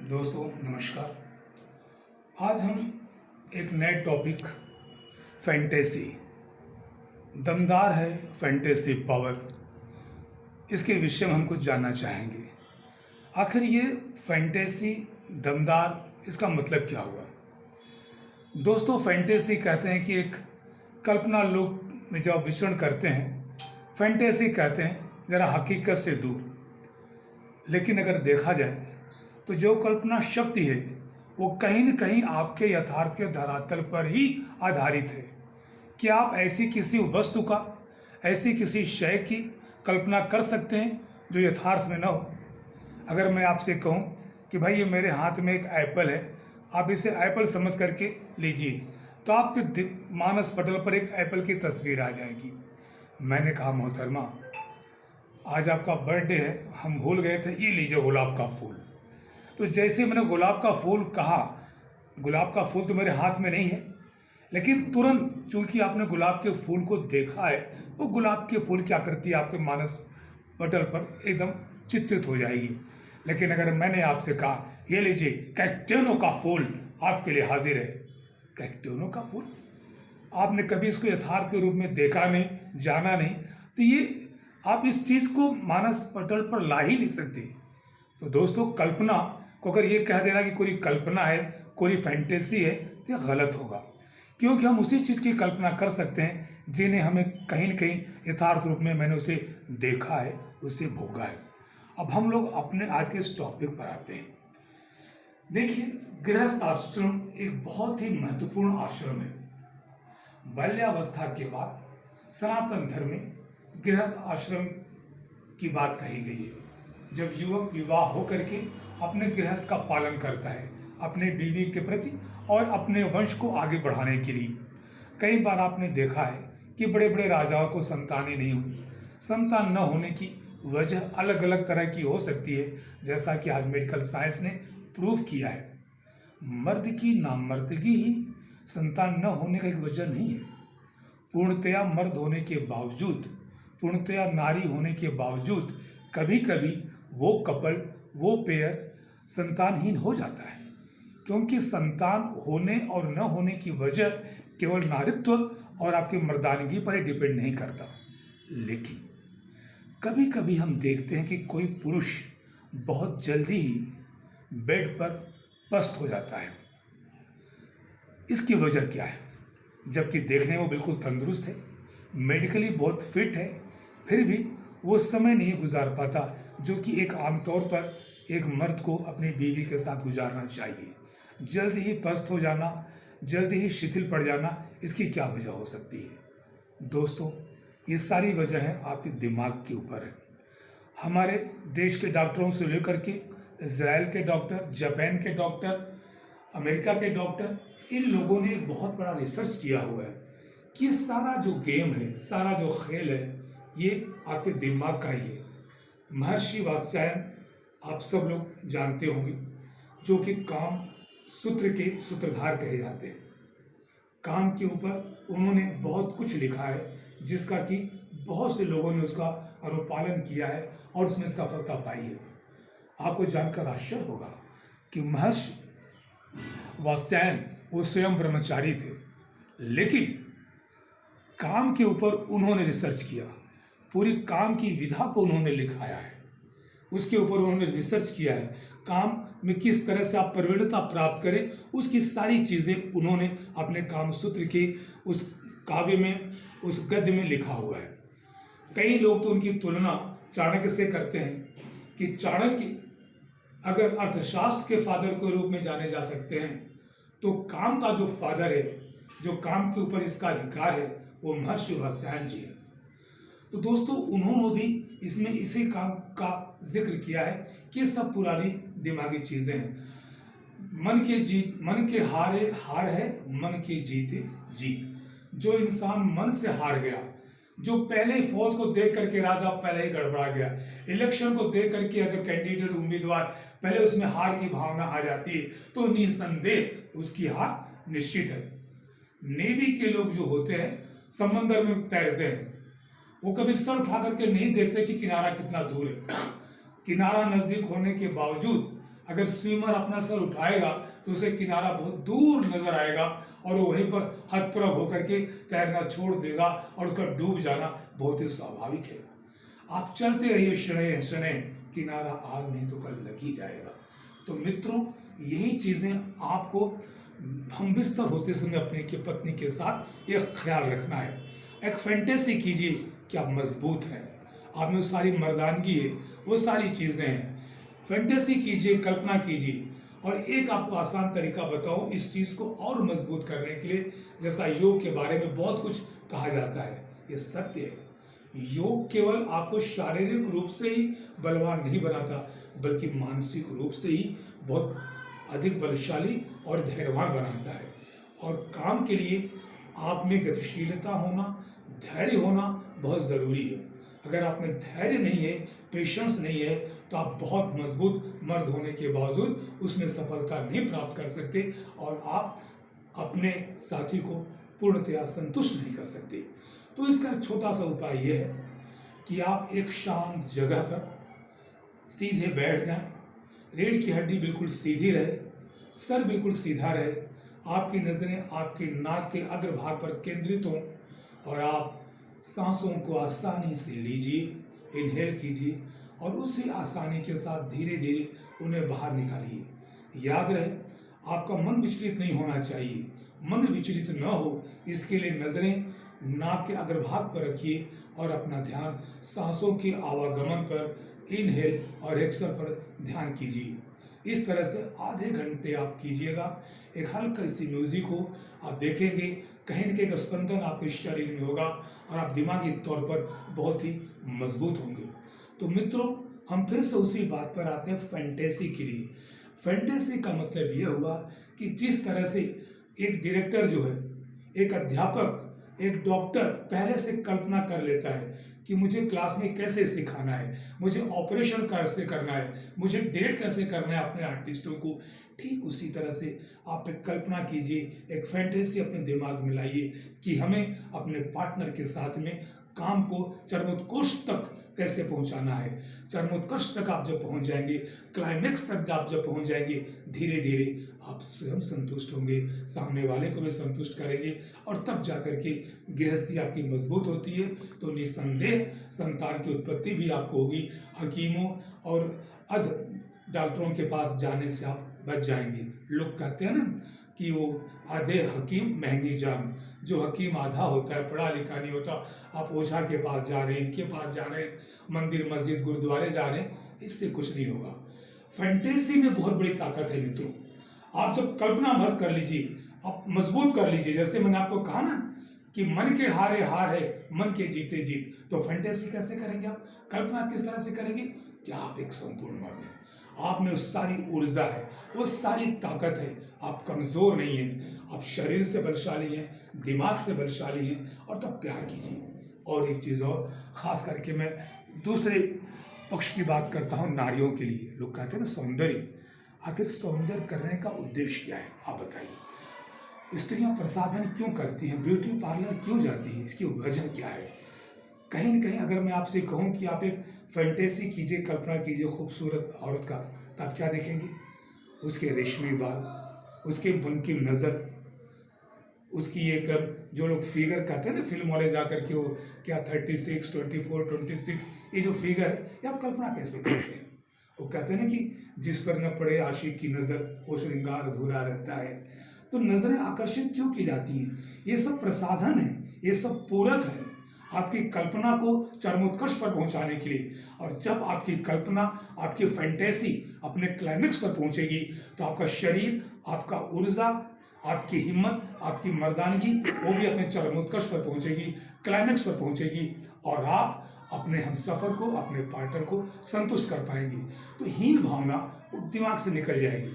दोस्तों नमस्कार। आज हम एक नए टॉपिक फैंटेसी, दमदार है फैंटेसी पावर, इसके विषय में हम कुछ जानना चाहेंगे। आखिर ये फैंटेसी दमदार, इसका मतलब क्या हुआ? दोस्तों, फैंटेसी कहते हैं कि एक कल्पना लोक में जब विचरण करते हैं, फैंटेसी कहते हैं ज़रा हकीकत से दूर। लेकिन अगर देखा जाए तो जो कल्पना शक्ति है वो कहीं न कहीं आपके यथार्थ के धरातल पर ही आधारित है। क्या आप ऐसी किसी वस्तु का, ऐसी किसी शय की कल्पना कर सकते हैं जो यथार्थ में न हो? अगर मैं आपसे कहूं कि भाई ये मेरे हाथ में एक एप्पल है, आप इसे एप्पल समझ करके लीजिए, तो आपके मानस पटल पर एक एप्पल की तस्वीर आ जाएगी। मैंने कहा मोहतरमा, आज आपका बर्थडे है, हम भूल गए थे, ये लीजिए गुलाब का फूल। तो जैसे मैंने गुलाब का फूल कहा, गुलाब का फूल तो मेरे हाथ में नहीं है, लेकिन तुरंत चूंकि आपने गुलाब के फूल को देखा है, वो गुलाब के फूल क्या करती है आपके मानस पटल पर एकदम चित्रित हो जाएगी। लेकिन अगर मैंने आपसे कहा ये लीजिए कैक्टेनो का फूल आपके लिए हाजिर है, कैक्टेनो का फूल, आपने कभी इसको यथार्थ के रूप में देखा नहीं, जाना नहीं, तो ये आप इस चीज़ को मानस पटल पर ला ही नहीं सकते। तो दोस्तों, कल्पना को अगर ये कह देना कि कोई कल्पना है, कोई फैंटेसी है, तो ये गलत होगा, क्योंकि हम उसी चीज़ की कल्पना कर सकते हैं जिन्हें हमें कहीं न कहीं यथार्थ रूप में मैंने उसे देखा है, उसे भोगा है। अब हम लोग अपने आज के इस टॉपिक पर आते हैं। देखिए, गृहस्थ आश्रम एक बहुत ही महत्वपूर्ण आश्रम है। बाल्यावस्था के बाद सनातन धर्म में गृहस्थ आश्रम की बात कही गई है। जब युवक विवाह होकर के अपने गृहस्थ का पालन करता है अपने बीवी के प्रति और अपने वंश को आगे बढ़ाने के लिए। कई बार आपने देखा है कि बड़े बड़े राजाओं को संतानें नहीं हुई। संतान न होने की वजह अलग अलग तरह की हो सकती है, जैसा कि आज मेडिकल साइंस ने प्रूव किया है। मर्द की नामर्दगी ही संतान न होने का एक वजह नहीं है। पूर्णतया मर्द होने के बावजूद, पूर्णतया नारी होने के बावजूद कभी कभी वो कपल, वो पेयर संतानहीन हो जाता है, क्योंकि संतान होने और न होने की वजह केवल नारीत्व और आपकी मर्दानगी पर ही डिपेंड नहीं करता। लेकिन कभी कभी हम देखते हैं कि कोई पुरुष बहुत जल्दी ही बेड पर पस्त हो जाता है। इसकी वजह क्या है? जबकि देखने में वो बिल्कुल तंदुरुस्त है, मेडिकली बहुत फिट है, फिर भी वो समय नहीं गुजार पाता जो कि एक आमतौर पर एक मर्द को अपनी बीवी के साथ गुजारना चाहिए। जल्दी ही पस्त हो जाना, जल्दी ही शिथिल पड़ जाना, इसकी क्या वजह हो सकती है? दोस्तों, ये सारी वजह है आपके दिमाग के ऊपर है। हमारे देश के डॉक्टरों से लेकर के इजराइल के डॉक्टर, जापान के डॉक्टर, अमेरिका के डॉक्टर, इन लोगों ने एक बहुत बड़ा रिसर्च किया हुआ है कि सारा जो गेम है, सारा जो खेल है, ये आपके दिमाग का ही है। महर्षि वात्स्यायन आप सब लोग जानते होंगे, जो कि काम सूत्र के सूत्रधार कहे जाते हैं। काम के ऊपर उन्होंने बहुत कुछ लिखा है, जिसका कि बहुत से लोगों ने उसका अनुपालन किया है और उसमें सफलता पाई है। आपको जानकर आश्चर्य होगा कि महर्षि वात्स्यायन वो स्वयं ब्रह्मचारी थे, लेकिन काम के ऊपर उन्होंने रिसर्च किया, पूरी काम की विधा को उन्होंने लिखाया है, उसके ऊपर उन्होंने रिसर्च किया है। काम में किस तरह से आप प्रवीणता प्राप्त करें, उसकी सारी चीज़ें उन्होंने अपने काम सूत्र के उस काव्य में, उस गद्य में लिखा हुआ है। कई लोग तो उनकी तुलना चाणक्य से करते हैं कि चाणक्य अगर अर्थशास्त्र के फादर के रूप में जाने जा सकते हैं, तो काम का जो फादर है, जो काम के ऊपर इसका अधिकार है, वो महर्षि वात्स्यायन जी है। तो दोस्तों, उन्होंने भी इसमें इसी काम का जिक्र किया है कि सब पुरानी दिमागी चीजें हैं। मन के हारे हार है, मन के जीते जीत। जो इंसान मन से हार गया, जो पहले ही फौज को देख करके राजा पहले ही गड़बड़ा गया, इलेक्शन को देख करके अगर कैंडिडेट उम्मीदवार पहले उसमें हार की भावना आ जाती है, तो निसंदेह उसकी हार निश्चित है। नेवी के लोग जो होते हैं, समंदर में तैरते हैं, वो कभी सर उठा करके नहीं देखते कि किनारा कितना दूर है। किनारा नजदीक होने के बावजूद अगर स्विमर अपना सर उठाएगा तो उसे किनारा बहुत दूर नजर आएगा और वो वहीं पर हतप्रभ होकर के तैरना छोड़ देगा और उसका डूब जाना बहुत ही स्वाभाविक है। आप चलते रहिए शनय शनय, किनारा आज नहीं तो कल लग ही जाएगा। तो मित्रों, यही चीजें आपको हम बिस्तर होते समय अपने के पत्नी के साथ एक ख्याल रखना है। एक फैंटेसी कीजिए कि आप मजबूत हैं, आप में सारी मर्दानगी है, वो सारी चीजें हैं। फैंटेसी कीजिए, कल्पना कीजिए। और एक आपको आसान तरीका बताऊं इस चीज को और मजबूत करने के लिए। जैसा योग के बारे में बहुत कुछ कहा जाता है, ये सत्य है। योग केवल आपको शारीरिक रूप से ही बलवान नहीं बनाता, बल्कि मानसिक रूप से ही बहुत अधिक बलशाली और धैर्यवान बनाता है। और काम के लिए आप में गतिशीलता होना, धैर्य होना बहुत ज़रूरी है। अगर आप में धैर्य नहीं है, पेशेंस नहीं है, तो आप बहुत मजबूत मर्द होने के बावजूद उसमें सफलता नहीं प्राप्त कर सकते और आप अपने साथी को पूर्णतया संतुष्ट नहीं कर सकते। तो इसका छोटा सा उपाय यह है कि आप एक शांत जगह पर सीधे बैठ जाएं, रीढ़ की हड्डी बिल्कुल सीधी रहे, सर बिल्कुल सीधा रहे, आपकी नज़रें आपके नाक के अग्रभाग पर केंद्रित हों और आप सांसों को आसानी से लीजिए, इनहेल कीजिए और उसी आसानी के साथ धीरे धीरे उन्हें बाहर निकालिए। याद रहे, आपका मन विचलित नहीं होना चाहिए। मन विचलित न हो इसके लिए नज़रें नाक के अग्रभाग पर रखिए और अपना ध्यान सांसों के आवागमन पर, इनहेल और एक्सहेल पर ध्यान कीजिए। इस तरह से आधे घंटे आप कीजिएगा। एक हल्का सी म्यूजिक हो, आप देखेंगे कहीं न कहीं एक स्पंदन आपके शरीर में होगा और आप दिमागी तौर पर बहुत ही मजबूत होंगे। तो मित्रों, हम फिर से उसी बात पर आते हैं, फैंटेसी के लिए। फैंटेसी का मतलब यह हुआ कि जिस तरह से एक डायरेक्टर जो है, एक अध्यापक, एक डॉक्टर पहले से कल्पना कर लेता है कि मुझे क्लास में कैसे सिखाना है, मुझे ऑपरेशन कैसे करना है, मुझे डायरेक्ट कैसे करना है अपने आर्टिस्टों को, ठीक उसी तरह से आप एक कल्पना कीजिए, एक फैंटेसी अपने दिमाग में लाइए कि हमें अपने पार्टनर के साथ में काम को चरमोत्कर्ष तक कैसे पहुंचाना है। चरमोत्कर्ष तक आप जब पहुंच जाएंगे, क्लाइमेक्स तक आप जब पहुंच जाएंगे, धीरे धीरे आप स्वयं संतुष्ट होंगे, सामने वाले को भी संतुष्ट करेंगे और तब जाकर के गृहस्थी आपकी मजबूत होती है। तो निसंदेह संतान की उत्पत्ति भी आपको होगी। हकीमों और डॉक्टरों के पास जाने से आप बच जाएंगे। लोग कहते हैं ना कि वो आधे हकीम महंगी जान। जो हकीम आधा होता है, पढ़ा लिखा नहीं होता, आप ओझा के पास जा रहे हैं, इनके पास जा रहे हैं, मंदिर मस्जिद गुरुद्वारे जा रहे हैं, इससे कुछ नहीं होगा। फैंटेसी में बहुत बड़ी ताकत है मित्रों। आप जब कल्पना भर कर लीजिए, आप मजबूत कर लीजिए। जैसे मैंने आपको कहा ना कि मन के हारे हार है, मन के जीते जीत। तो फैंटेसी कैसे करेंगे आप? कल्पना किस तरह से करेंगे कि आप एक संपूर्ण मर्द हैं, आप में उस सारी ऊर्जा है, वो सारी ताकत है, आप कमजोर नहीं हैं, आप शरीर से बलशाली हैं, दिमाग से बलशाली हैं। और तब प्यार कीजिए। और एक चीज़ और, खास करके मैं दूसरे पक्ष की बात करता हूँ, नारियों के लिए। लोग कहते हैं ना सौंदर्य, आखिर सौंदर्य करने का उद्देश्य क्या है, आप बताइए। स्त्रियां प्रसाधन क्यों करती हैं, ब्यूटी पार्लर क्यों जाती हैं, इसकी वजह क्या है? कहीं न कहीं अगर मैं आपसे कहूं कि आप एक फैंटेसी कीजिए, कल्पना कीजिए खूबसूरत औरत का, तो आप क्या देखेंगे? उसके रेशमी बाल, उसके बुनकी नज़र, उसकी एक, जो लोग फिगर कहते हैं ना फिल्म वाले जाकर के, वो क्या 36, 24, 26, ये जो फिगर है, ये आप कल्पना कैसे करते हैं? वो कहते हैं ना कि जिस पर न पड़े आशिक की नज़र, वो श्रृंगार अधूरा रहता है। तो नज़रें आकर्षित क्यों की जाती हैं? ये सब प्रसाधन है, ये सब पूरक है आपकी कल्पना को चरमोत्कर्ष पर पहुंचाने के लिए। और जब आपकी कल्पना, आपकी फैंटेसी अपने क्लाइमेक्स पर पहुंचेगी, तो आपका शरीर, आपका ऊर्जा, आपकी हिम्मत, आपकी मर्दानगी, वो भी अपने चरमोत्कर्ष पर पहुंचेगी, क्लाइमेक्स पर पहुंचेगी और आप अपने हमसफर को, अपने पार्टनर को संतुष्ट कर पाएंगे। तो हीन भावना दिमाग से निकल जाएगी।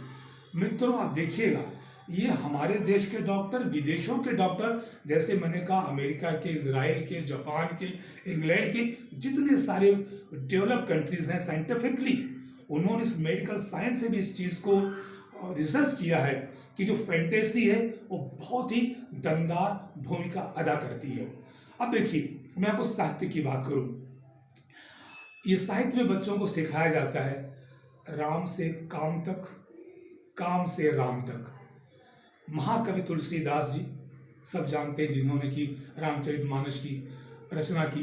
मित्रों, आप देखिएगा, ये हमारे देश के डॉक्टर, विदेशों के डॉक्टर, जैसे मैंने कहा अमेरिका के, इजराइल के, जापान के, इंग्लैंड के, जितने सारे डेवलप्ड कंट्रीज हैं, साइंटिफिकली उन्होंने इस मेडिकल साइंस से भी इस चीज़ को रिसर्च किया है कि जो फैंटेसी है वो बहुत ही दमदार भूमिका अदा करती है। अब देखिए, मैं आपको साहित्य की बात करूं, ये साहित्य में बच्चों को सिखाया जाता है राम से काम तक, काम से राम तक। महाकवि तुलसीदास जी सब जानते हैं, जिन्होंने की रामचरितमानस की रचना की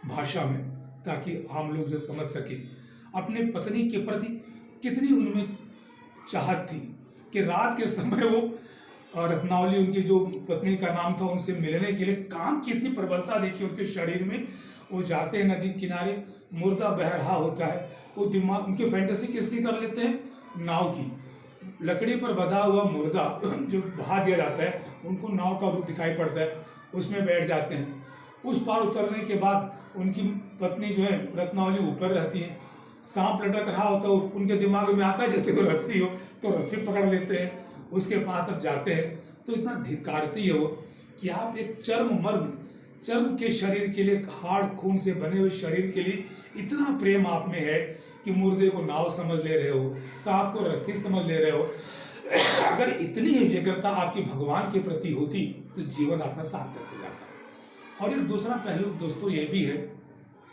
भाषा में, ताकि आम लोग जो समझ सके अपने पत्नी के प्रति कितनी उनमें चाहत थी कि रात के समय वो रत्नावली, उनकी जो पत्नी का नाम था, उनसे मिलने के लिए काम की इतनी प्रबलता देखी उनके शरीर में। वो जाते हैं नदी किनारे, मुर्दा बह रहा होता है, वो दिमाग उनकी फैंटेसी किसकी कर लेते हैं, नाव की। लकड़ी पर बंधा हुआ मुर्दा जो बहा दिया जाता है, उनको नाव का रूप दिखाई पड़ता है, उसमें बैठ जाते हैं। उस पार उतरने के बाद उनकी पत्नी जो है रत्नावली ऊपर रहती है, सांप लटक रहा होता है, उनके दिमाग में आता है जैसे कोई रस्सी हो, तो रस्सी पकड़ लेते हैं, उसके पास अब जाते हैं। तो इतना धिक्कारती है वो कि आप एक चर्म के शरीर के लिए, हाड़ खून से बने हुए शरीर के लिए इतना प्रेम आप में है कि मुर्दे को नाव समझ ले रहे हो, सांप को रस्सी समझ ले रहे हो। अगर इतनी व्यग्रता आपकी भगवान के प्रति होती तो जीवन आपका सार्थक हो जाता। और एक दूसरा पहलू दोस्तों ये भी है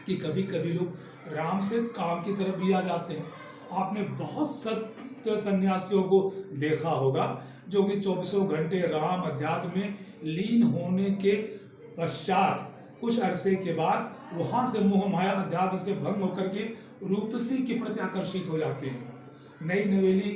कि कभी कभी लोग राम से काम की तरफ भी आ जाते हैं। आपने बहुत सत्य सन्यासियों को देखा होगा जो कि 24 घंटे राम अध्यात्म में लीन होने के पश्चात कुछ अरसे के बाद वहां से मोह माया अध्यात्म से भंग होकर के रूपसी के प्रति आकर्षित हो जाते हैं। नई नवेली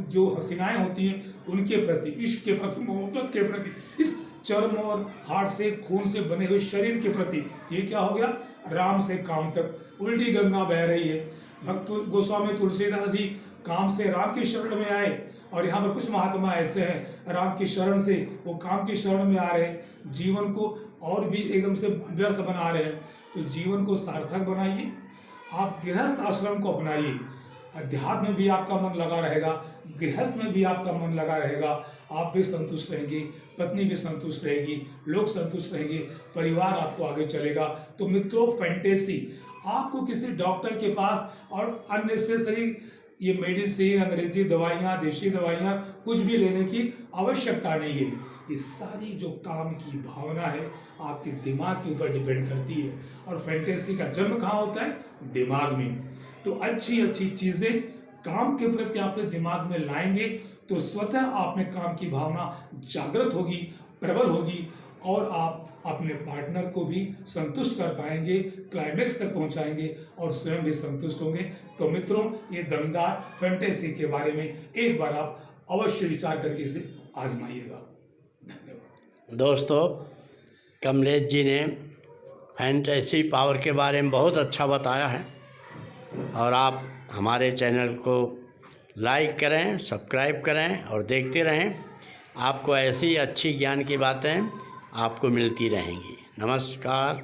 जो हसीनाएं होती हैं उनके प्रति, इश्क के प्रति, मोहब्बत के प्रति, इस चर्म और हाड़ से खून से बने हुए शरीर के प्रति, ये क्या हो गया, राम से काम तक उल्टी गंगा बह रही है। भक्त गोस्वामी तुलसीदास जी काम से राम की शरण में आए, और यहाँ पर कुछ महात्मा ऐसे हैं राम की शरण से वो काम की शरण में आ रहे हैं, जीवन को और भी एकदम से व्यर्थ बना रहे हैं। तो जीवन को सार्थक बनाइए, आप गृहस्थ आश्रम को अपनाइए, अध्यात्म में भी आपका मन लगा रहेगा, गृहस्थ में भी आपका मन लगा रहेगा, आप भी संतुष्ट रहेंगे, पत्नी भी संतुष्ट रहेगी, लोग संतुष्ट रहेंगे, परिवार आपको आगे चलेगा। तो मित्रों, फैंटेसी, आपको किसी डॉक्टर के पास और अननेसेसरी ये मेडिसिन, अंग्रेजी दवाइयाँ, देशी दवाइयाँ कुछ भी लेने की आवश्यकता नहीं है। ये सारी जो काम की भावना है आपके दिमाग के ऊपर डिपेंड करती है, और फैंटेसी का जन्म कहाँ होता है, दिमाग में। तो अच्छी अच्छी चीजें काम के प्रति आपके दिमाग में लाएंगे तो स्वतः आप में काम की भावना जागृत होगी, प्रबल होगी, और आप अपने पार्टनर को भी संतुष्ट कर पाएंगे, क्लाइमेक्स तक पहुंचाएंगे और स्वयं भी संतुष्ट होंगे। तो मित्रों, ये दमदार फैंटेसी के बारे में एक बार आप अवश्य विचार करके इसे आजमाइएगा। धन्यवाद। दोस्तों, कमलेश जी ने फैंटेसी पावर के बारे में बहुत अच्छा बताया है, और आप हमारे चैनल को लाइक करें, सब्सक्राइब करें और देखते रहें। आपको ऐसी अच्छी ज्ञान की बातें आपको मिलती रहेंगी। नमस्कार।